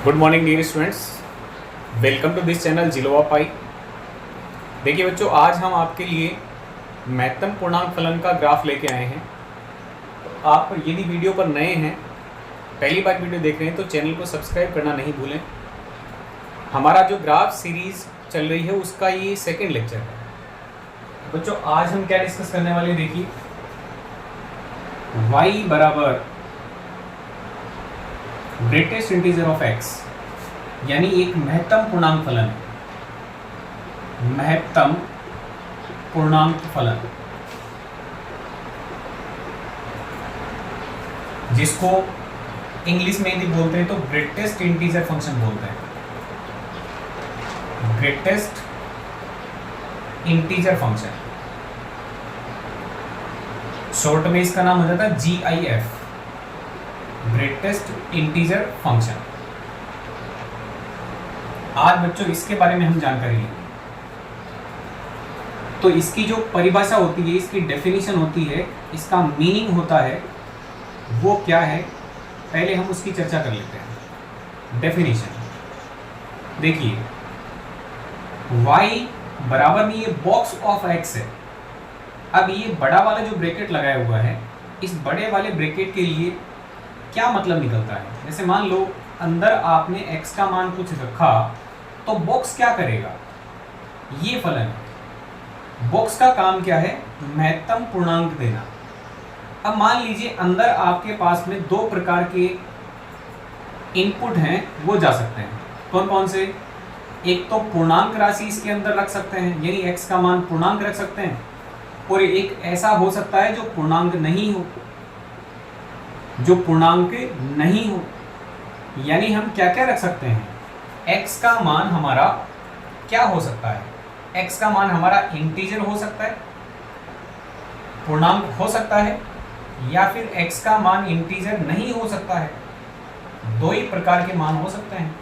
Good morning dear students, welcome to this channel जिलोवा पाई। देखिए बच्चों, आज हम आपके लिए महत्तम पूर्णांक फलन का ग्राफ लेके आए हैं। तो आप यदि वीडियो पर नए हैं, पहली बार वीडियो देख रहे हैं, तो चैनल को सब्सक्राइब करना नहीं भूलें। हमारा जो ग्राफ सीरीज चल रही है उसका ये सेकेंड लेक्चर है। बच्चों आज हम क्या डिस्कस करने वाले, देखिए y बराबर ग्रेटेस्ट इंटीजर ऑफ x, यानी एक महत्तम पूर्णांक फलन है। महत्तम पूर्णांक फलन, जिसको इंग्लिश में यदि बोलते हैं तो ग्रेटेस्ट इंटीजर फंक्शन बोलते हैं। ग्रेटेस्ट इंटीजर फंक्शन, शॉर्ट में इसका नाम हो जाता है GIF, ग्रेटेस्ट इंटीजर फंक्शन। आज बच्चों इसके बारे में हम जानकारी लेंगे। तो इसकी जो परिभाषा होती है, इसकी डेफिनेशन होती है, इसका मीनिंग होता है, वो क्या है, पहले हम उसकी चर्चा कर लेते हैं। डेफिनेशन देखिए, y बराबर में ये बॉक्स ऑफ x है। अब ये बड़ा वाला जो ब्रैकेट लगाया हुआ है, इस बड़े वाले ब्रैकेट के लिए क्या मतलब निकलता है। जैसे मान लो अंदर आपने x का मान कुछ रखा, तो बॉक्स क्या करेगा, ये फलन है। बॉक्स का काम क्या है, महत्तम पूर्णांक देना। अब मान लीजिए अंदर आपके पास में दो प्रकार के इनपुट हैं, वो जा सकते हैं। कौन कौन से, एक तो पूर्णांक राशि इसके अंदर रख सकते हैं, यानी x का मान पूर्णांक रख सकते हैं, और एक ऐसा हो सकता है जो पूर्णांक नहीं हो। जो पूर्णांक नहीं हो यानी हम क्या क्या रख सकते हैं, x का मान हमारा क्या हो सकता है, x का मान हमारा इंटीजर हो सकता है, पूर्णांक हो सकता है, या फिर x का मान इंटीजर नहीं हो सकता है। दो ही प्रकार के मान हो सकते हैं।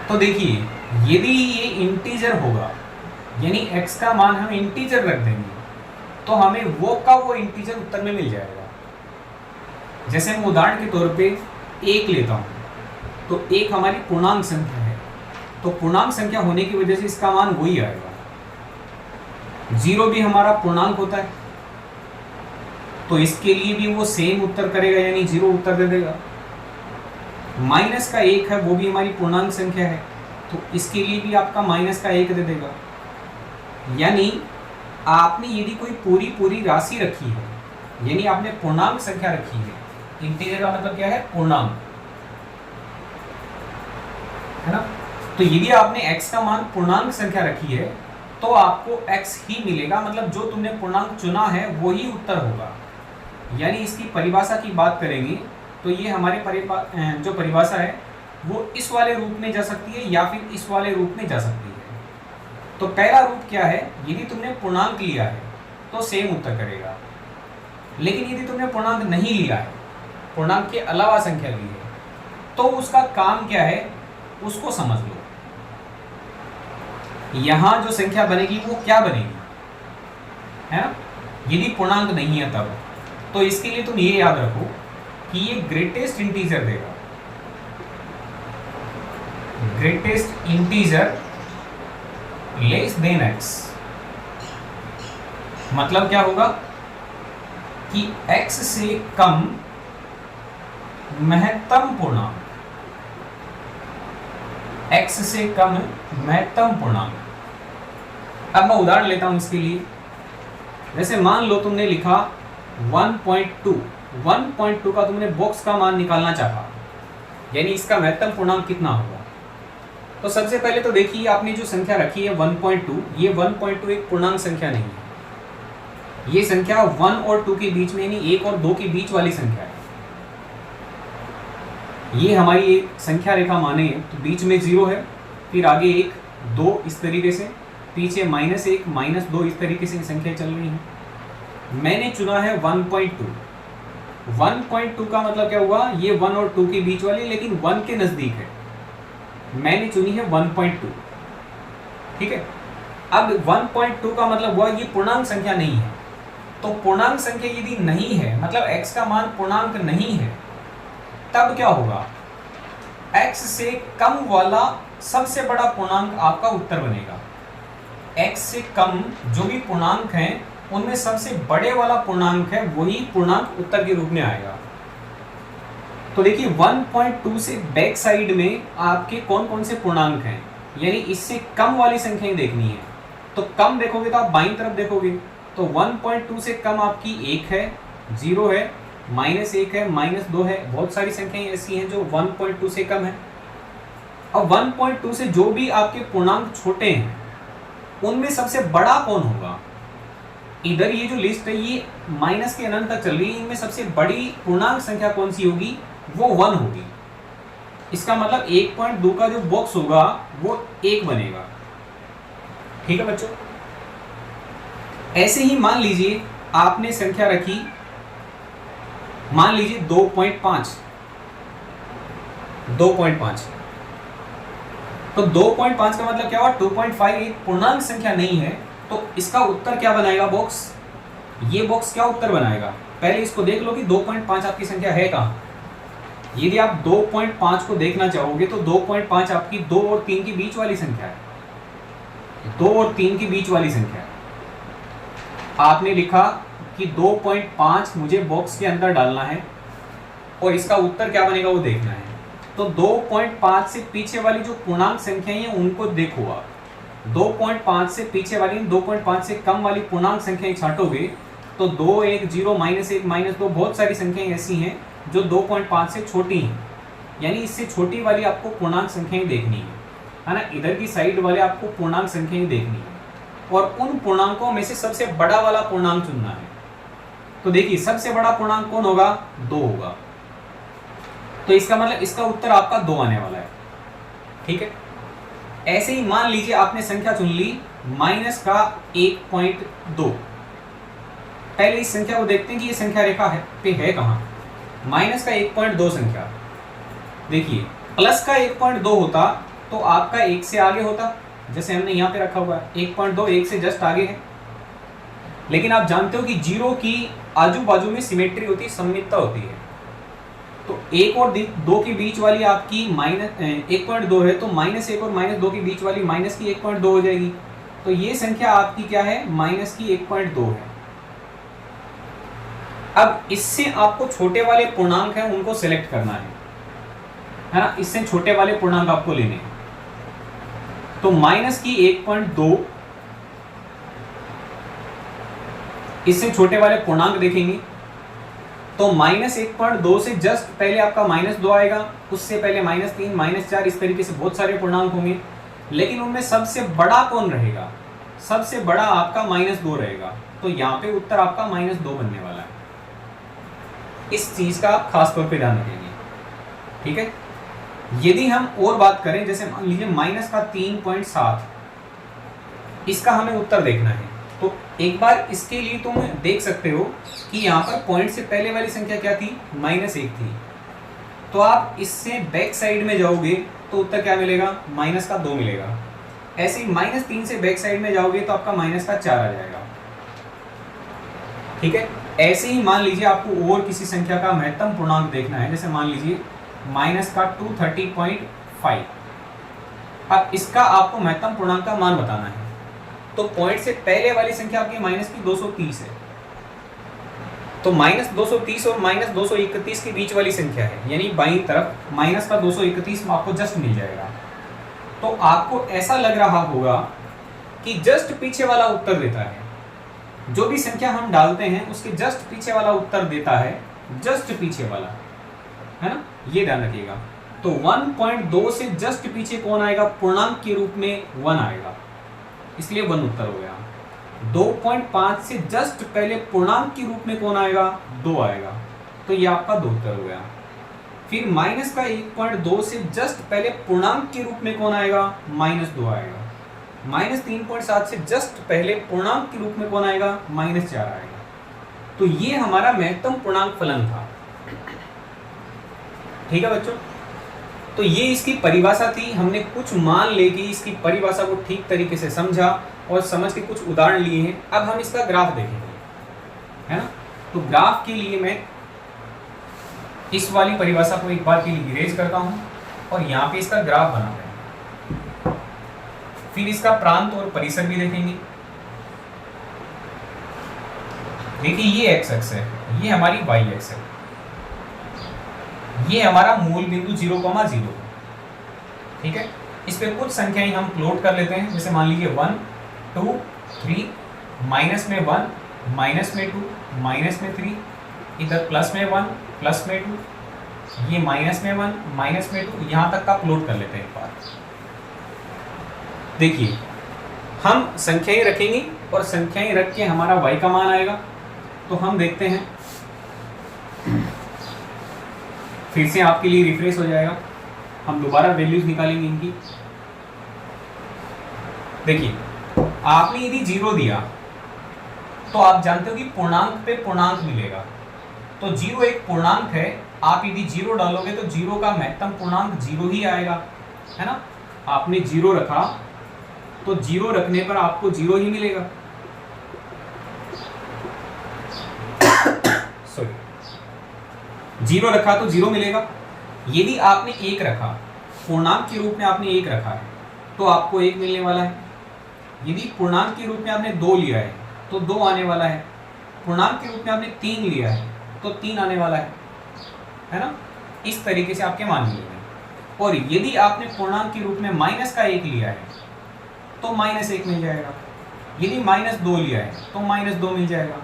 तो देखिए, यदि ये इंटीजर होगा, यानी x का मान हम इंटीजर रख देंगे, तो हमें वो का वो इंटीजर उत्तर में मिल जाएगा। जैसे मैं उदाहरण के तौर पे एक लेता हूं, तो एक हमारी पूर्णांक संख्या है, तो पूर्णांक संख्या होने की वजह से इसका मान वही आएगा। 0 भी हमारा पूर्णांक होता है, तो इसके लिए भी वो सेम उत्तर करेगा, यानी 0 उत्तर दे देगा। माइनस का 1 है, वो भी हमारी पूर्णांक संख्या है, तो इसके लिए भी आपका माइनस का 1 दे देगा। यानी आपने यदि कोई पूरी राशि रखी है, यानी आपने पूर्णांक संख्या रखी है, इंटीजर का मतलब क्या है, पूर्णांक है ना। तो यदि आपने x का मान पूर्णांक संख्या रखी है, तो आपको x ही मिलेगा, मतलब जो तुमने पूर्णांक चुना है वही उत्तर होगा। यानी इसकी परिभाषा की बात करेंगे तो ये हमारे जो परिभाषा है वो इस वाले रूप में जा सकती है, या फिर इस वाले रूप में जा सकती है। तो पहला रूप क्या है, यदि तुमने पूर्णांक लिया है तो सेम उत्तर करेगा। लेकिन यदि तुमने पूर्णांक नहीं लिया है, पूर्णांक के अलावा संख्या ली है, तो उसका काम क्या है, उसको समझ लो। यहां जो संख्या बनेगी वो क्या बनेगी, है ना। यदि पूर्णांक नहीं है तब, तो इसके लिए तुम ये याद रखो कि ये ग्रेटेस्ट इंटीजर देगा। Greatest integer less than x, मतलब क्या होगा कि x से कम महत्तम पूर्णांक, x से कम महत्तम पूर्णांक। अब मैं उदाहरण लेता हूं इसके लिए। जैसे मान लो तुमने लिखा 1.2 का तुमने बॉक्स का मान निकालना चाहा, यानी इसका महत्तम पूर्णांक कितना होगा। तो सबसे पहले तो देखिए, आपने जो संख्या रखी है 1.2, ये 1.2 एक पूर्णांक संख्या नहीं है। ये संख्या 1 और 2 के बीच में, यानी 1 और 2 के बीच वाली संख्या है। ये हमारी एक संख्या रेखा माने, तो बीच में 0 है, फिर आगे 1 2 इस तरीके से, पीछे -1 -2 इस तरीके से संख्या चल रही है। मैंने चुना है 1.2। 1.2 का मतलब क्या हुआ, ये 1 और 2 के बीच वाली, लेकिन 1 के नजदीक है। मैंने चुनी है 1.2, ठीक है। अब 1.2 का मतलब हुआ ये पूर्णांक संख्या नहीं है, तो पूर्णांक संख्या यदि नहीं है, मतलब x का मान पूर्णांक नहीं है, तब क्या होगा, x से कम वाला सबसे बड़ा पूर्णांक आपका उत्तर बनेगा। x से कम जो भी पूर्णांक हैं उनमें सबसे बड़े वाला पूर्णांक है वही पूर्णांक उत्तर के रूप में आएगा। तो देखिए 1.2 से बैक साइड में आपके कौन कौन से पूर्णांक हैं, यानी इससे कम वाली संख्याएं देखनी है। तो कम देखोगे तो आप बाईं तरफ देखोगे तो 1.2 से कम आपकी 1 है, 0 है, -1 है, -2 है, बहुत सारी संख्याएं ऐसी हैं जो 1.2 से कम है। अब 1.2 से जो भी आपके पूर्णांक छोटे हैं उनमें सबसे बड़ा कौन होगा। इधर ये जो लिस्ट है ये माइनस के अनंत तक चल रही है, इनमें सबसे बड़ी पूर्णांक संख्या कौन सी होगी, वो 1 होगी। इसका मतलब 1.2 का जो बॉक्स होगा वो 1 बनेगा। ठीक है बच्चों, ऐसे ही मान लीजिए आपने संख्या रखी, मान लीजिए 2.5, तो 2.5 का मतलब क्या हुआ, 2.5 एक पूर्णांक संख्या नहीं है, तो इसका उत्तर क्या बनाएगा बॉक्स, ये बॉक्स क्या उत्तर बनाएगा। पहले इसको देख लो कि 2.5 आपकी संख्या है कहाँ। यदि आप 2.5 को देखना चाहोगे तो 2.5 आपकी 2 और 3 के बीच वाली संख्या है, 2 और 3 के बीच वाली संख्या है। आपने लिखा कि 2.5 मुझे बॉक्स के अंदर डालना है और इसका उत्तर क्या बनेगा वो देखना है। तो 2.5 से पीछे वाली जो पूर्णांक संख्याएं हैं उनको देखो आप। 2.5 से पीछे वाली, 2.5 से कम वाली पूर्णांक संख्याएं छांटोगे तो 2, 1, 0, -1, -2 बहुत सारी संख्याएं ऐसी हैं जो 2.5 से छोटी हैं, यानी इससे छोटी वाली आपको पूर्णांक संख्याएं देखनी है ना। इधर की साइड वाले आपको पूर्णांक संख्याएं देखनी है और उन पूर्णांकों में से सबसे बड़ा वाला पूर्णांक चुनना है। तो देखिए सबसे बड़ा पूर्णांक कौन होगा, 2 होगा। तो इसका मतलब इसका उत्तर आपका 2 आने वाला है। ठीक है, ऐसे ही मान लीजिए आपने संख्या चुन ली माइनस का 1.2। पहले इस संख्या को देखते हैं कि ये संख्या रेखा है कहाँ। माइनस का 1.2 संख्या, देखिए प्लस का 1.2 होता तो आपका 1 से आगे होता, जैसे हमने यहाँ पे रखा हुआ है 1.2 1 से जस्ट आगे है। लेकिन आप जानते हो कि 0 की आजू बाजू में सिमेट्री होती है, सममितता होती है। तो 1 और 2 के बीच वाली आपकी -1.2 है, तो -1 और -2 के बीच वाली माइनस की 1.2 हो जाएगी। तो ये संख्या आपकी क्या है, माइनस की 1.2 है। अब इससे आपको छोटे वाले पूर्णांक हैं उनको सेलेक्ट करना है ना, इससे छोटे वाले पूर्णांक आपको लेने हैं। तो माइनस की 1.2, इससे छोटे वाले पूर्णांक देखेंगे तो -1.2 से जस्ट पहले आपका -2 आएगा, उससे पहले -3, -4, इस तरीके से बहुत सारे पूर्णांक होंगे। लेकिन उनमें सबसे बड़ा कौन रहेगा, सबसे बड़ा आपका -2 रहेगा। तो यहाँ पे उत्तर आपका -2 बनने वाला है। इस चीज का आप खास तौर पे ध्यान रखेंगे। ठीक है, यदि हम और बात करें, जैसे मान लीजिए माइनस का 3.7, इसका हमें उत्तर देखना है। तो एक बार इसके लिए तुम देख सकते हो कि यहाँ पर पॉइंट से पहले वाली संख्या क्या थी, -1 थी। तो आप इससे बैक साइड में जाओगे तो उत्तर क्या मिलेगा, -2 मिलेगा। ऐसे ही -3 से बैक साइड में जाओगे तो आपका -4 आ जाएगा। ठीक है, ऐसे ही मान लीजिए आपको और किसी संख्या का महत्तम पूर्णांक देखना है, जैसे मान लीजिए -230.5। अब इसका आपको महत्तम पूर्णांक का मान बताना है। तो पॉइंट से पहले वाली संख्या आपकी -230 है, तो -230 और -231 के बीच वाली संख्या है, यानी बाईं तरफ -231 आपको जस्ट मिल जाएगा। तो आपको ऐसा लग रहा होगा कि जस्ट पीछे वाला उत्तर देता है, जो भी संख्या हम डालते हैं उसके जस्ट पीछे वाला उत्तर देता है, जस्ट पीछे वाला, है ना, ये ध्यान रखिएगा। तो 1.2 से जस्ट पीछे कौन आएगा, पूर्णांक के रूप में 1 आएगा, इसलिए 1 उत्तर हो गया। 2.5 से जस्ट पहले पूर्णांक के रूप में कौन आएगा, 2 आएगा, तो ये आपका 2 उत्तर हो गया। फिर माइनस का 1.2 से जस्ट पहले पूर्णांक के रूप में कौन आएगा, -2 आएगा। -3.7 से जस्ट पहले पूर्णांक के रूप में कौन आएगा, -4 आएगा। तो ये हमारा महत्तम पूर्णांक फलन था। ठीक है बच्चों, तो ये इसकी परिभाषा थी। हमने कुछ मान लेके इसकी परिभाषा को ठीक तरीके से समझा और समझ के कुछ उदाहरण लिए हैं। अब हम इसका ग्राफ देखेंगे, है ना। तो ग्राफ के लिए मैं इस वाली परिभाषा को एक बार के लिए इरेज करता हूं। और यहाँ पे इसका ग्राफ बना रहे हैं। फिर इसका प्रांत और परिसर भी देखेंगे। देखिए ये एक्स अक्ष है, ये हमारी वाई अक्ष है, ये हमारा मूल बिंदु 0,0, ठीक है। इस पे कुछ संख्याएं हम प्लॉट कर लेते हैं, जैसे मान लीजिए 1 2 3, माइनस में 1, माइनस में 2, माइनस में 3, इधर प्लस में 1, प्लस में 2, ये माइनस में 1, माइनस में 2, यहाँ तक का प्लॉट कर लेते हैं एक बार। देखिए हम संख्याएं रखेंगे और संख्याएं रख के हमारा y का मान आएगा। तो हम देखते हैं, फिर से आपके लिए रिफ्रेश हो जाएगा, हम दोबारा वैल्यूज निकालेंगे इनकी। देखिए आपने यदि 0 दिया तो आप जानते हो कि पूर्णांक पे पूर्णांक मिलेगा, तो 0 एक पूर्णांक है, आप यदि 0 डालोगे तो 0 का महत्तम पूर्णांक 0 ही आएगा, है ना। आपने 0 रखा तो 0 रखने पर आपको 0 ही मिलेगा। सॉरी, 0 रखा तो 0 मिलेगा। यदि आपने 1 रखा, पूर्णांक के रूप में आपने 1 रखा है तो आपको 1 मिलने वाला है। यदि पूर्णांक के रूप में आपने 2 लिया है तो 2 आने वाला है। पूर्णांक के रूप में आपने 3 लिया है तो 3 आने वाला है ना। इस तरीके से आपके मान मिलेंगे। और यदि आपने पूर्णांक के रूप में माइनस का 1 लिया है तो -1 मिल जाएगा। यदि -2 लिया है तो -2 मिल जाएगा।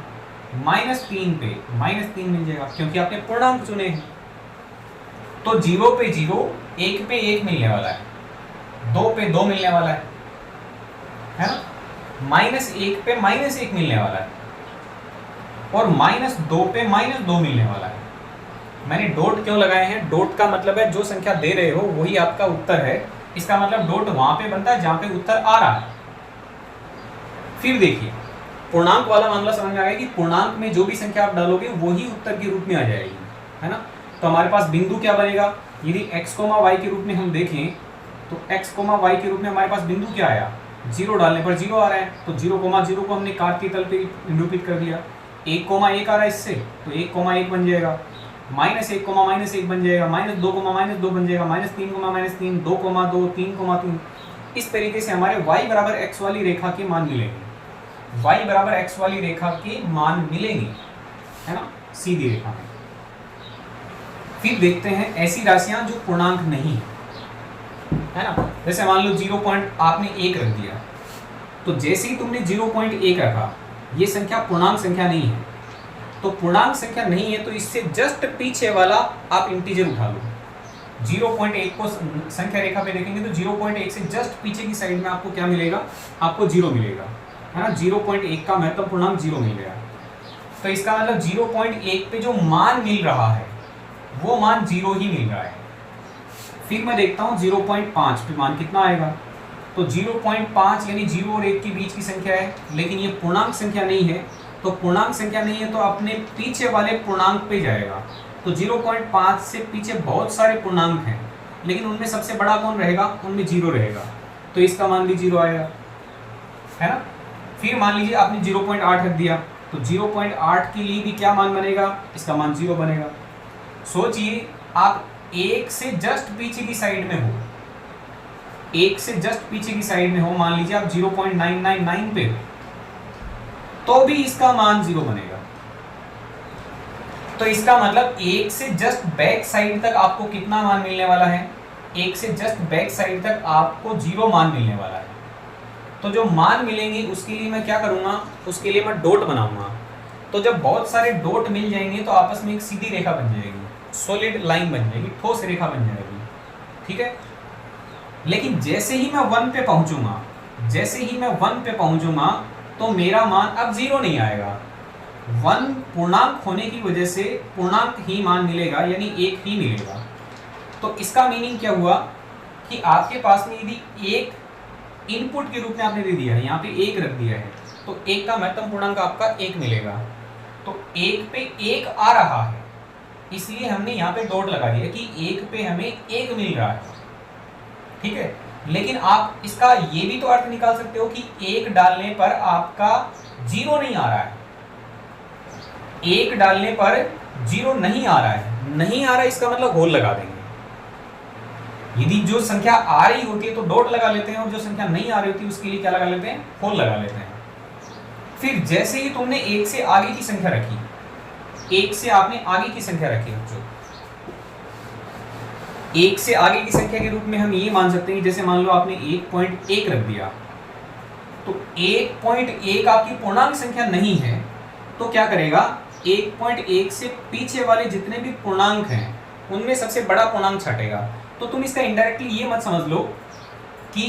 -3 पे -3 मिल जाएगा, क्योंकि आपने पूर्णांक चुने हैं। तो 0 पे 0, 1 पे 1 मिलने वाला है, 2 पे 2 मिलने वाला है ना। -1 पे -1 मिलने वाला है और -2 पे -2 मिलने वाला है। मैंने डॉट क्यों लगाए हैं? डॉट का मतलब है जो संख्या दे रहे हो वही आपका उत्तर है। इसका मतलब डॉट वहां पे बनता है जहां पे उत्तर आ रहा है। फिर देखिए पूर्णांक वाला मामला समझ में आ गया कि पूर्णांक में जो भी संख्या आप डालोगे वही उत्तर के रूप में आ जाएगी, है ना। तो हमारे पास बिंदु क्या बनेगा? यदि x, y के रूप में हम देखें तो x, y के रूप में हमारे पास बिंदु क्या आया? 0 डालने पर 0 आ रहा है, तो 0,0 को हमने काटती तल पे निरूपित कर दिया। 1,1 आ रहा है इससे, तो 1,1 बन जाएगा। -1, -1 बन जाएगा। -2, -2 बन जाएगा। -3, -3, 2,2, 3,3। इस तरीके से हमारे y बराबर x वाली रेखा के मान मिलेंगे। y बराबर x वाली रेखा के मान मिलेंगे, है ना, सीधी रेखा में। फिर देखते हैं ऐसी राशियां जो पूर्णांक नहीं है ना। जैसे मान लो 1 रख दिया, तो जैसे ही तुमने 0.1 रखा, ये संख्या पूर्णांक संख्या नहीं है। तो पूर्णांक संख्या नहीं है तो इससे जस्ट पीछे वाला आप इंटीजर उठा लो। 0.1 को संख्या रेखा पे देखेंगे तो 0.1 से जस्ट पीछे की साइड में आपको क्या मिलेगा? आपको 0 मिलेगा, है ना। 0.1 का महत्तम पूर्णांक 0 मिल गया। तो इसका मतलब 0.1 पे जो मान मिल रहा है वो मान 0 ही मिल रहा है। फिर मैं देखता हूँ 0.5 पे मान कितना आएगा। तो 0.5 यानी 0 और 1 के बीच की संख्या है, लेकिन ये पूर्णांक संख्या नहीं है। तो पूर्णांक संख्या नहीं है तो अपने पीछे वाले पूर्णांक पे जाएगा। तो 0.5 से पीछे बहुत सारे पूर्णांक हैं, लेकिन उनमें सबसे बड़ा कौन रहेगा? उनमें 0 रहेगा, तो इसका मान भी 0 आएगा, है ना। फिर मान लीजिए आपने 0.8 रख दिया, तो 0.8 के लिए भी क्या मान बनेगा? इसका मान 0 बनेगा। सोचिए आप 1 से जस्ट पीछे की साइड में हो, 1 से जस्ट पीछे की साइड में हो, मान लीजिए आप 0.999 पे हो, तो भी इसका मान 0 बनेगा। तो इसका मतलब 1 से जस्ट बैक साइड तक आपको कितना मान मिलने वाला है? 1 से जस्ट बैक साइड तक आपको 0 मान मिलने वाला है। तो जो मान मिलेंगे उसके लिए मैं क्या करूंगा? उसके लिए मैं डॉट बनाऊंगा। तो जब बहुत सारे डॉट मिल जाएंगे तो आपस में एक सीधी रेखा बन जाएगी, सॉलिड लाइन बन जाएगी, ठोस रेखा बन जाएगी, ठीक है। लेकिन जैसे ही मैं 1 पे पहुंचूंगा, जैसे ही मैं 1 पे पहुंचूंगा तो मेरा मान अब 0 नहीं आएगा। 1 पूर्णांक होने की वजह से पूर्णांक ही मान मिलेगा, यानी 1 ही मिलेगा। तो इसका मीनिंग क्या हुआ कि आपके पास में यदि 1 इनपुट के रूप में आपने दे दिया है, यहाँ पे 1 रख दिया है, तो 1 का महत्तम पूर्णांक आपका 1 मिलेगा। तो 1 पे 1 आ रहा है, इसलिए हमने यहाँ पे डॉट लगा दिया कि 1 पे हमें 1 मिल रहा है, ठीक है। लेकिन आप इसका ये भी तो अर्थ निकाल सकते हो कि 1 डालने पर आपका 0 नहीं आ रहा है। 1 डालने पर 0 नहीं आ रहा है, नहीं आ रहा है, इसका मतलब होल लगा देंगे। यदि जो संख्या आ रही होती है तो डॉट लगा लेते हैं, और जो संख्या नहीं आ रही होती उसके लिए क्या लगा लेते हैं, होल लगा लेते हैं। फिर जैसे ही तुमने एक से आगे की संख्या रखी, एक से आपने आगे की संख्या रखी बच्चों, एक से आगे की संख्या के रूप में हम ये मान सकते हैं, जैसे मान लो आपने 1.1 रख दिया, तो 1.1 आपकी पूर्णांक संख्या नहीं है, तो क्या करेगा, 1.1 से पीछे वाले जितने भी पूर्णांक हैं उनमें सबसे बड़ा पूर्णांक छाटेगा। तो तुम इसका इनडायरेक्टली ये मत समझ लो कि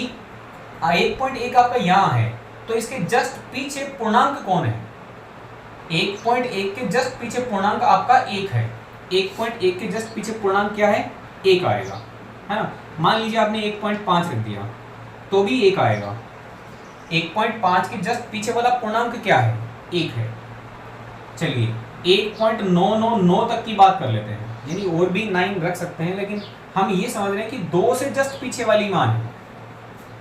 1.1 आपका यहाँ है तो इसके जस्ट पीछे पूर्णांक कौन है, 1.1 के जस्ट पीछे पूर्णांक आपका 1 है, 1.1 के जस्ट पीछे पूर्णांक क्या है, 1 आएगा, है ना। मान लीजिए आपने 1.5 रख दिया तो भी 1 आएगा, 1.5 के जस्ट पीछे वाला पूर्णांक क्या है, 1 है। चलिए 1.999 तक की बात कर लेते हैं, यानी और भी 9 रख सकते हैं, लेकिन हम ये समझ रहे हैं कि 2 से जस्ट पीछे वाली मान है,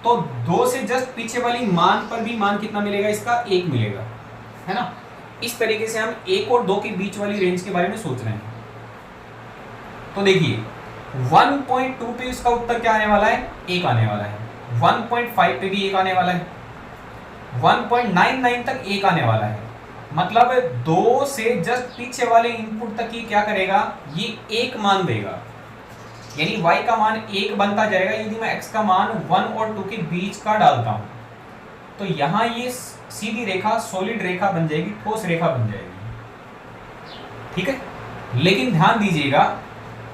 तो 2 से जस्ट पीछे वाली मान पर भी मान कितना मिलेगा, इसका 1 मिलेगा, है ना। इस तरीके से हम 1 और 2 के बीच वाली रेंज के बारे में सोच रहे हैं। तो देखिए 1.2 पे इसका उत्तर क्या आने वाला है, 1 आने वाला है, 1.5 पे भी 1 आने वाला है, 1.99 तक 1 आने वाला है, मतलब 2 से जस्ट पीछे वाले इनपुट तक ये क्या करेगा, ये 1 मान देगा, यानी y का मान 1 बनता जाएगा यदि मैं x का मान 1 और 2 के बीच का डालता हूं। तो यहां ये सीधी रेखा सॉलिड रेखा बन जाएगी, ठोस रेखा बन जाएगी, ठीक है। लेकिन ध्यान दीजिएगा,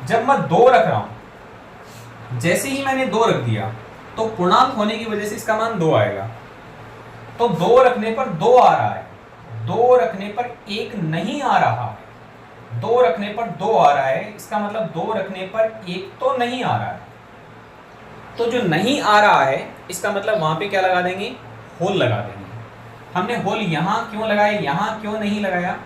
जब मैं 2 रख रहा हूं, जैसे ही मैंने 2 रख दिया तो पूर्णांक होने की वजह से इसका मान 2 आएगा, तो 2 रखने पर 2 आ रहा है, 2 रखने पर 1 नहीं आ रहा है, 2 रखने पर 2 आ रहा है, इसका मतलब 2 रखने पर 1 तो नहीं आ रहा है। तो जो नहीं आ रहा है इसका मतलब वहां पे क्या लगा देंगे, होल लगा देंगे। हमने होल यहां क्यों लगाया, यहां क्यों नहीं लगाया,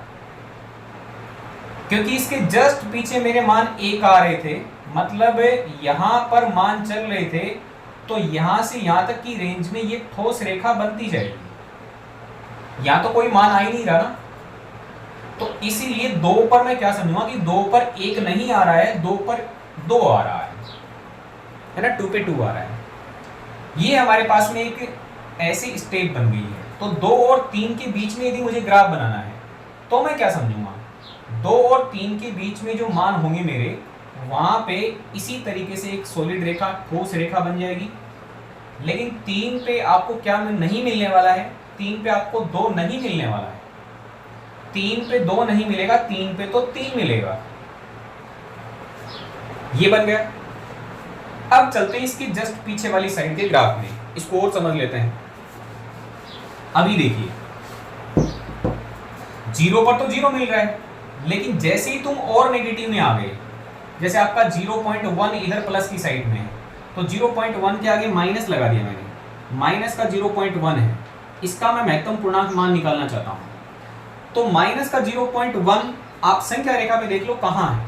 क्योंकि इसके जस्ट पीछे मेरे मान 1 आ रहे थे, मतलब यहां पर मान चल रहे थे, तो यहां से यहां तक की रेंज में ये ठोस रेखा बनती जाएगी, यहां तो कोई मान आ ही नहीं रहा ना। तो इसीलिए 2 पर मैं क्या समझूंगा कि 2 पर 1 नहीं आ रहा है, 2 पर 2 आ रहा है ना, 2 पे 2 आ रहा है। ये हमारे पास में एक ऐसी स्टेप बन गई है। तो 2 और 3 के बीच में यदि मुझे ग्राफ बनाना है तो मैं क्या समझूंगा, 2 और 3 के बीच में जो मान होंगे मेरे, वहां पे इसी तरीके से एक सॉलिड रेखा, ठोस रेखा बन जाएगी। लेकिन 3 पे आपको क्या नहीं मिलने वाला है, 3 पे आपको 2 नहीं मिलने वाला है, 3 पे 2 नहीं मिलेगा, 3 पे तो 3 मिलेगा। ये बन गया। अब चलते हैं इसके जस्ट पीछे वाली साइड के ग्राफ में, इसको और समझ लेते हैं। अभी देखिए 0 पर तो 0 मिल रहा है, लेकिन जैसे ही तुम और नेगेटिव में आ गए, जैसे आपका 0.1 इधर प्लस की साइड में है, तो 0.1 के आगे माइनस लगा दिया मैंने, माइनस का 0.1 है, इसका मैं महत्तम पूर्णांक मान निकालना चाहता हूं। तो माइनस का 0.1 आप संख्या रेखा में देख लो कहां है,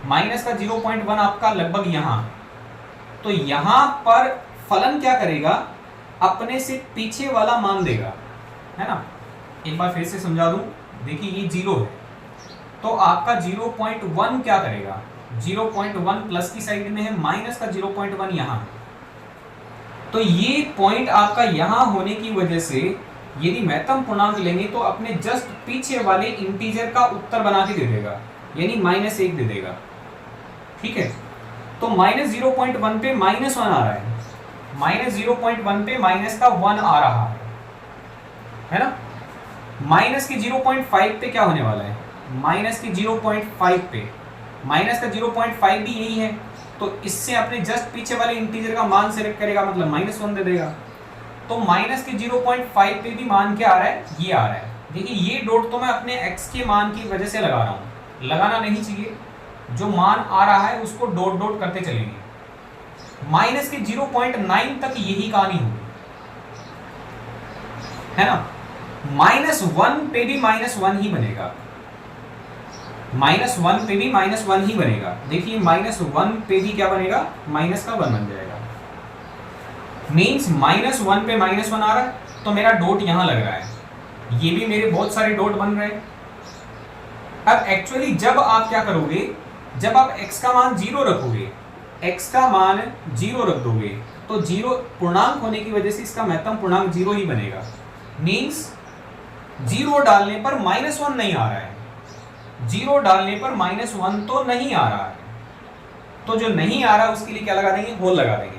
माइनस का 0.1 आपका लगभग यहां। तो यहां पर फलन क्या करेगा, अपने से पीछे वाला मान देगा, है ना। एक बार फिर से समझा दूं, देखिए ये 0 है, तो आपका 0.1 क्या करेगा, 0.1 प्लस की साइड में है, माइनस का 0.1 यहां। तो ये पॉइंट आपका यहां होने की वजह से यदि महत्तम पूर्णांक लेंगे तो अपने जस्ट पीछे वाले इंटीजर का उत्तर बना के दे देगा, यानी -1 दे देगा, ठीक है। तो -0.1 पे -1 आ रहा है, -0.1 पे माइनस का 1 आ रहा है ना। माइनस के 0.5 पे क्या होने वाला है, माइनस के 0.5 पे, माइनस का 0.5 भी यही है, तो इससे अपने जस्ट पीछे वाले इंटीजर का मान सेलेक्ट करेगा, मतलब -1 दे देगा। तो माइनस के 0.5 पे भी मान क्या आ रहा है, ये आ रहा है। देखिए ये डॉट तो मैं अपने x के मान की वजह से लगा रहा हूँ, लगाना नहीं चाहिए, जो मान आ रहा है उसको डॉट डॉट करते चलेंगे। माइनस के 0.9 तक यही कहानी होगी, है ना। -1 पे भी -1 ही बनेगा, -1 पे भी -1 ही बनेगा। देखिए -1 पे भी क्या बनेगा, माइनस का 1 बन जाएगा। मीन्स -1 पे -1 आ रहा है, तो मेरा डॉट यहां लग रहा है, ये भी मेरे बहुत सारे डॉट बन रहे हैं। अब एक्चुअली जब आप क्या करोगे, जब आप x का मान 0 रखोगे, x का मान 0 रख दोगे तो 0 पूर्णांक होने की वजह से इसका महत्तम पूर्णांक 0 ही बनेगा। मीन्स 0 डालने पर -1 नहीं आ रहा है, 0 डालने पर -1 तो नहीं आ रहा है, तो जो नहीं आ रहा उसके लिए क्या लगा देंगे, होल लगा देंगे।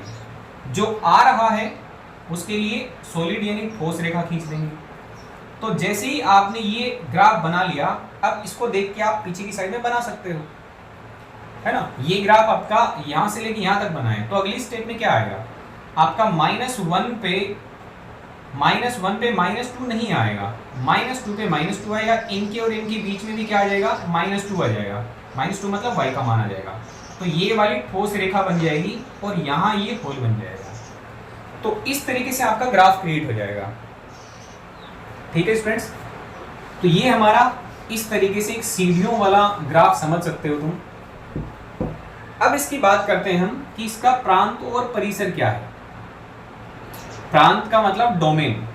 जो आ रहा है उसके लिए सॉलिड यानी ठोस रेखा खींच देंगे। तो जैसे ही आपने ये ग्राफ बना लिया, अब इसको देख के आप पीछे की साइड में बना सकते हो, है ना। ये ग्राफ आपका यहां से लेके यहां तक बना है, तो अगली स्टेप में क्या आएगा आपका -1 पे -2 नहीं आएगा, -2 पे -2 आएगा, इनके और इनके बीच में भी क्या आ जाएगा, -2 आ जाएगा। -2 मतलब y का मान आ जाएगा। तो ये वाली ठोस रेखा बन जाएगी और यहाँ ये होल बन जाएगा। तो इस तरीके से आपका ग्राफ क्रिएट हो जाएगा। ठीक है स्टूडेंट्स, तो ये हमारा इस तरीके से एक सीढ़ियों वाला ग्राफ समझ सकते हो तुम। अब इसकी बात करते हैं हम कि इसका प्रांत और परिसर क्या है। प्रांत का मतलब डोमेन,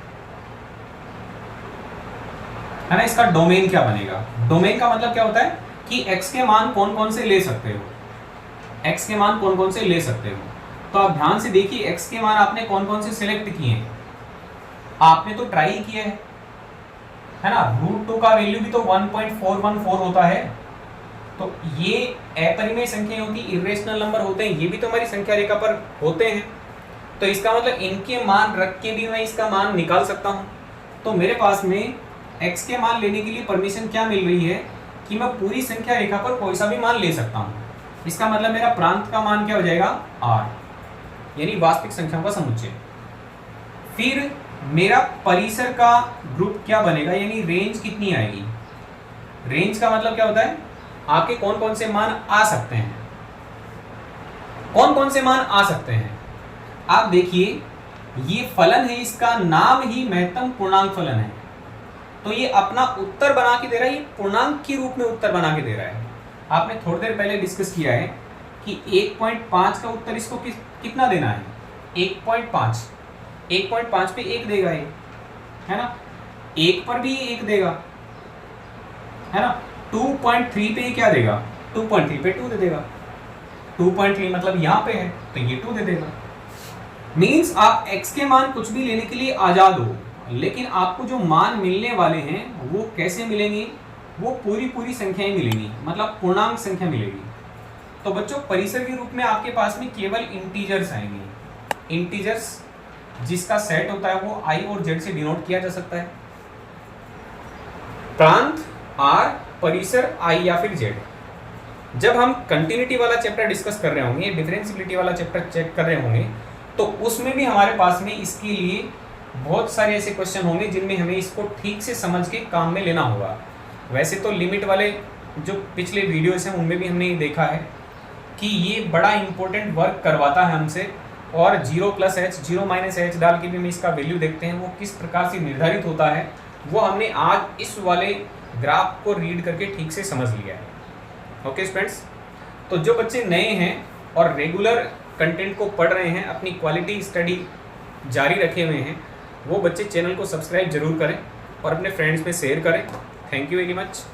है ना। इसका डोमेन क्या बनेगा, डोमेन का मतलब क्या होता है कि x के मान कौन कौन से ले सकते हो, x के मान कौन कौन से ले सकते हो। तो आप ध्यान से देखिए x के मान आपने कौन कौन से सिलेक्ट किए हैं। आपने तो ट्राई किया है ना। √2 का वैल्यू भी तो 1.414 होता है। तो ये अपरिमेय संख्या होती है, इरेशनल नंबर होते हैं, ये भी तो हमारी संख्या रेखा पर होते हैं। तो इसका मतलब इनके मान रख के भी मैं इसका मान निकाल सकता हूं। तो मेरे पास में x के मान लेने के लिए परमिशन क्या मिल रही है कि मैं पूरी संख्या रेखा पर कोई सा भी मान ले सकता हूं। इसका मतलब मेरा प्रांत का मान क्या हो जाएगा, r, यानी वास्तविक संख्याओं का समुच्चय। फिर मेरा परिसर का ग्रुप क्या बनेगा, यानी रेंज कितनी आएगी। रेंज का मतलब क्या होता है, आपके कौन कौन से मान आ सकते हैं, कौन कौन से मान आ सकते हैं। आप देखिए ये फलन है, इसका नाम ही महत्तम पूर्णांक फलन है। तो ये अपना उत्तर बना के दे रहा है, ये पूर्णांक के रूप में उत्तर बना के दे रहा है। आपने थोड़ी देर पहले डिस्कस किया है कि 1.5 का उत्तर इसको कितना देना है, 1.5 पे 1 देगा ये, है ना। 1 पर भी 1 देगा, है ना। 2.3 पे क्या देगा, 2.3 पे 2 दे देगा। 2.3 मतलब यहाँ पे है तो ये 2 दे देगा। मीन्स आप x के मान कुछ भी लेने के लिए आजाद हो, लेकिन आपको जो मान मिलने वाले हैं वो कैसे मिलेंगे, वो पूरी संख्याएं मिलेंगी, मतलब पूर्णांक संख्या मिलेगी। तो बच्चों परिसर के रूप में आपके पास में केवल इंटीजर्स आएंगे। इंटीजर्स जिसका सेट होता है वो i और z से डिनोट किया जा सकता है। प्रांत r, परिसर i या फिर z। जब हम कंटिन्यूटी वाला चैप्टर डिस्कस कर रहे होंगे, डिफरेंशिएबिलिटी वाला चैप्टर चेक कर रहे होंगे, तो उसमें भी हमारे पास में इसके लिए बहुत सारे ऐसे क्वेश्चन होंगे जिनमें हमें इसको ठीक से समझ के काम में लेना होगा। वैसे तो लिमिट वाले जो पिछले वीडियोस हैं उनमें भी हमने ये देखा है कि ये बड़ा इंपॉर्टेंट वर्क करवाता है हमसे, और 0+h 0-h डाल के भी हम इसका वैल्यू देखते हैं वो किस प्रकार से निर्धारित होता है, वो हमने आज इस वाले ग्राफ को रीड करके ठीक से समझ लिया है। ओके स्टूडेंट्स, तो जो बच्चे नए हैं और रेगुलर कंटेंट को पढ़ रहे हैं, अपनी क्वालिटी स्टडी जारी रखे हुए हैं, वो बच्चे चैनल को सब्सक्राइब जरूर करें और अपने फ्रेंड्स में शेयर करें। Thank you very much.